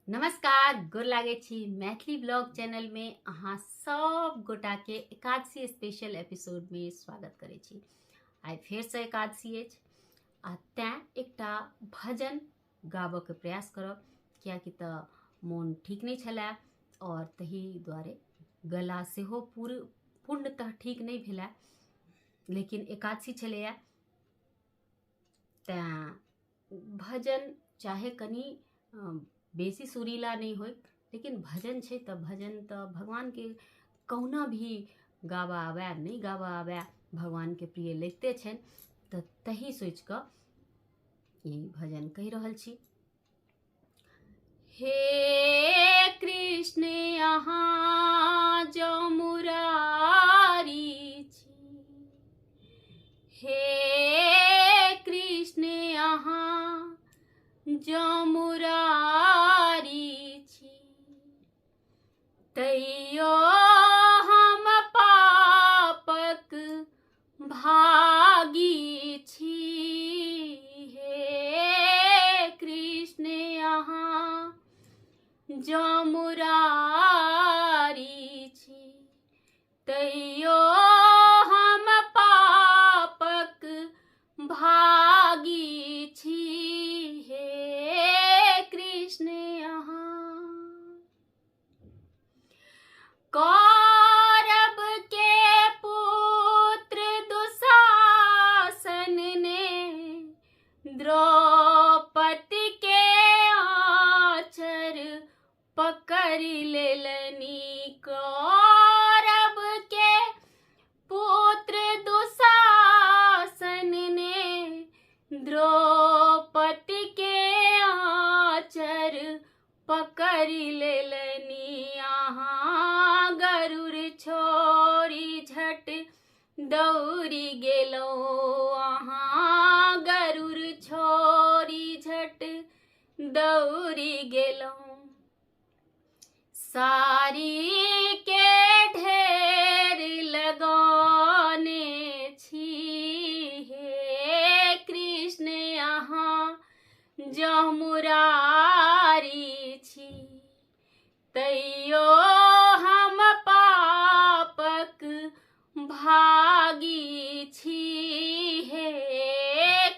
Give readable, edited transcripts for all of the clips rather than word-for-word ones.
नमस्कार, गोर लागे छी। मैथिली ब्लॉग चैनल में अहाँ सब गोटा के एकादशी स्पेशल एपिसोड में स्वागत करे छी। आइ फेर से एकादशी अछि आ तें एकटा भजन गाबऽ के प्रयास करब, कियाकि तऽ मोन ठीक नहीं छलै और तही दुआरे गला सेहो पूर्णतः ठीक नहीं भेलै, लेकिन एकादशी छलैया तें भजन चाहे कनी बेसी सुरीला नहीं होय, लेकिन भजन छै तऽ भजन तऽ भगवान के कहुना भी गाबा आबे नहीं गाबा आबे भगवान के प्रिय लगिते छनि। तऽ तही सोच कऽ ई भजन कहि रहल छी। हे कृष्ण अहाँ जो मुरारी छी, हे कृष्ण अहाँ जो मुरारी छी, तैयो हम पापक भागी छी। हे कृष्ण अहाँ जो मुरारी छी, तैयो हम पापक भागी छी। हे कृष्ण अहाँ कौरव के पुत्र दुशासन ने द्रौपदी के आचर पकड़ लेलनी। कौरव के पुत्र दुशासन ने द्रौपदी के आचर पकड़ लेलनी। अहाँ गरुड़ छोड़ी झट दौड़ी गेलौ, अहाँ गरुड़ छोड़ी झट दौड़ी गेलौ। सारी के ढेर लगौने छी, हे कृष्ण अहाँ जो मुरारी छी, तैयो हम पापक भागी छी। हे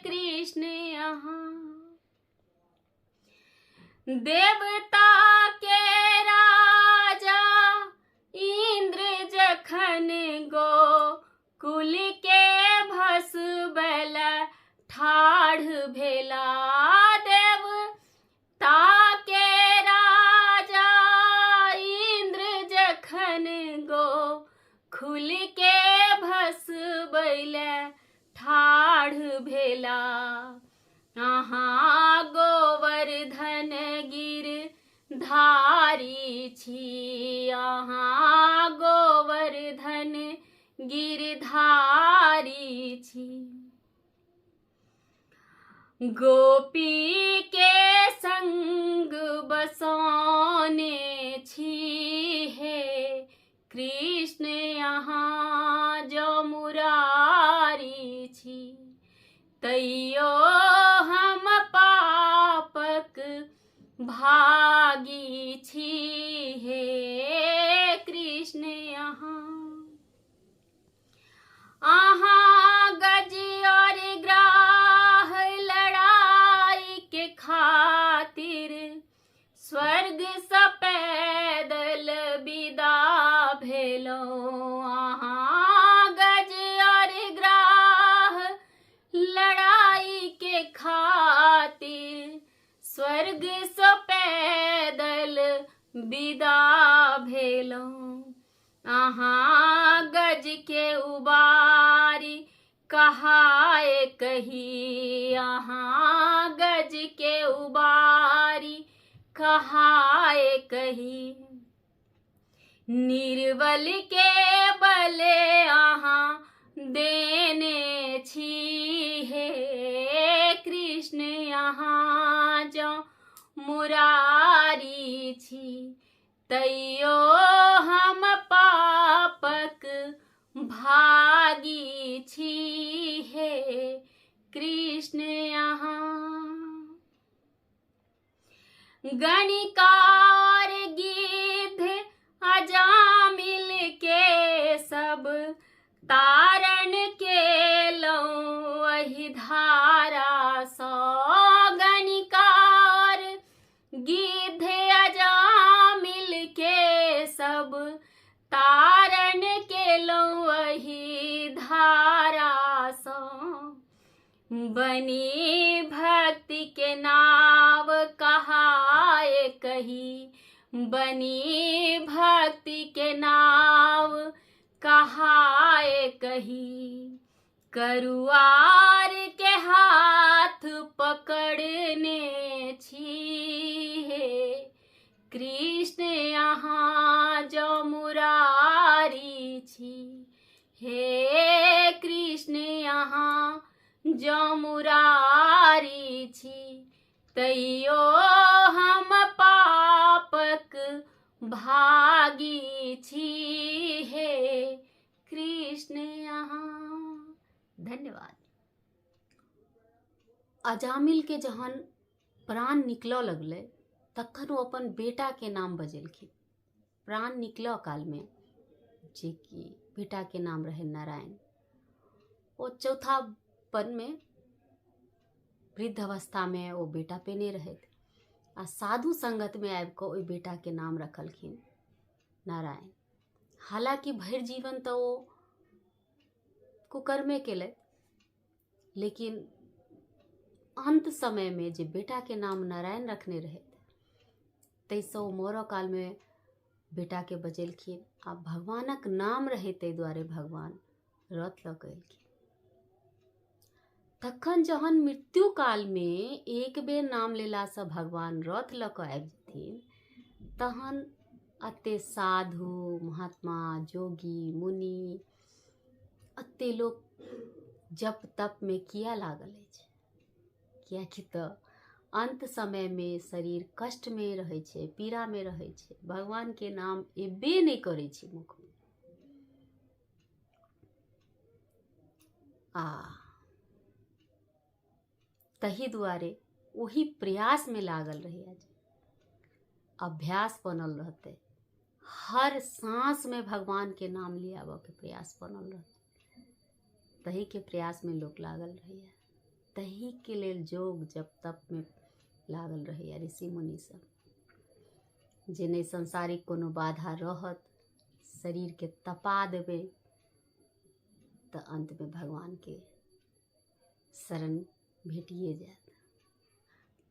कृष्ण अहाँ देवता के राजा इंद्र जखन गोकुल के भसबैल ठाढ़ भेला। देवता के राजा इंद्र जखन गोकुल के भसबैल ठाढ़ भेला। अहाँ गोवर्धन गिरधारी छी, अहाँ गोवर्धन गिरधारी छी। गोपी के संग बसौने छी, हे कृष्ण अहाँ जो मुरारी छी, तैयो हम पापक भागी छी। हे कृष्ण अहाँ गज और ग्राह लड़ाई के खातिर स्वर्ग सँ पैदल विदा भेलौ। अहाँ गज और ग्राह लड़ाई के खातिर स्वर्ग सँ पैदल विदा भेलौ। अहाँ गज के उबारी कहाए कही, अहाँ गज के उबारी कहाए कही। निर्बल के बले अहाँ देने छी, हे कृष्ण अहाँ जो मुरारी छी, तैयो हम पापक भागी छी। हे कृष्ण अहाँ गणिकार गिद्ध अजामिल के सब तारण के लौं वही धारा सो। गणिकार गिद्ध अजामिल के सब तारण के लौं वही धारा सो। बनी भक्ति के नाव कहाए कही, बनी भक्ति के नाव कहाए कही। करुआर के हाथ पकड़ने छी, कृष्ण यहाँ जो मुरारी छी। हे कृष्ण यहाँ जो मुरारी छी, तैयो हम पापक भागी छी। हे कृष्ण यहाँ। धन्यवाद। अजामिल के जहन प्राण निकलऽ लगले तखन वो अपन बेटा के नाम बजेलखिन। प्राण निकलऽ काल में जे कि बेटा के नाम रहे नारायण। वो चौथा पन में वृद्ध अवस्था में वो बेटा पेने रहे आ साधु संगत में आबि कऽ ओहि बेटा के नाम रखलखिन नारायण। हालांकि भरि जीवन तो वो कुकर्मे केले, लेकिन अंत समय में जे बेटा के नाम नारायण रखने रहे तैसे वो मरऽ काल में बेटा के बजेलखिन आ भगवानक नाम रहे तै दुआरे भगवान रथ लऽ कऽ एलखिन। तखन जहन मृत्यु काल में एक बेर नाम लेला से भगवान रथ लऽ कऽ आबि जेथिन तहन अते साधु महात्मा जोगी मुनि अते लोग जप तप में किया लागल अछि? कियाकि तऽ अंत समय में शरीर कष्ट में रहे छै, पीड़ा में रहे छै, भगवान के नाम एबे नहीं करे छै मुख में। तही दुआरे वही प्रयास में लागल रहे, आज अभ्यास बनल रहते। हर सांस में भगवान के नाम लियाबऽ के प्रयास बनल रहते। तही के प्रयास में लोग लागल रहे, तही के लेल जोग जप तप में लागल रहे ऋषि मुनि सब। जे नहीं संसारिक कोनो बाधा रहत, शरीर के तपा देबे तो अंत में भगवान के शरण भेटिए जात।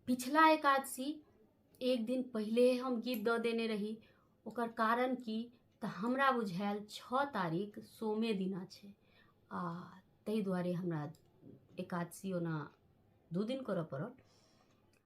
पिछला एकादशी एक दिन पहले हम गीत दऽ देने रही, ओकर कारण की तऽ हमरा बुझायल 6 तारीख सोमे दिना छै आ ताहि दुआरे हमरा एकादशी ओना 2 दिन करऽ पड़ल।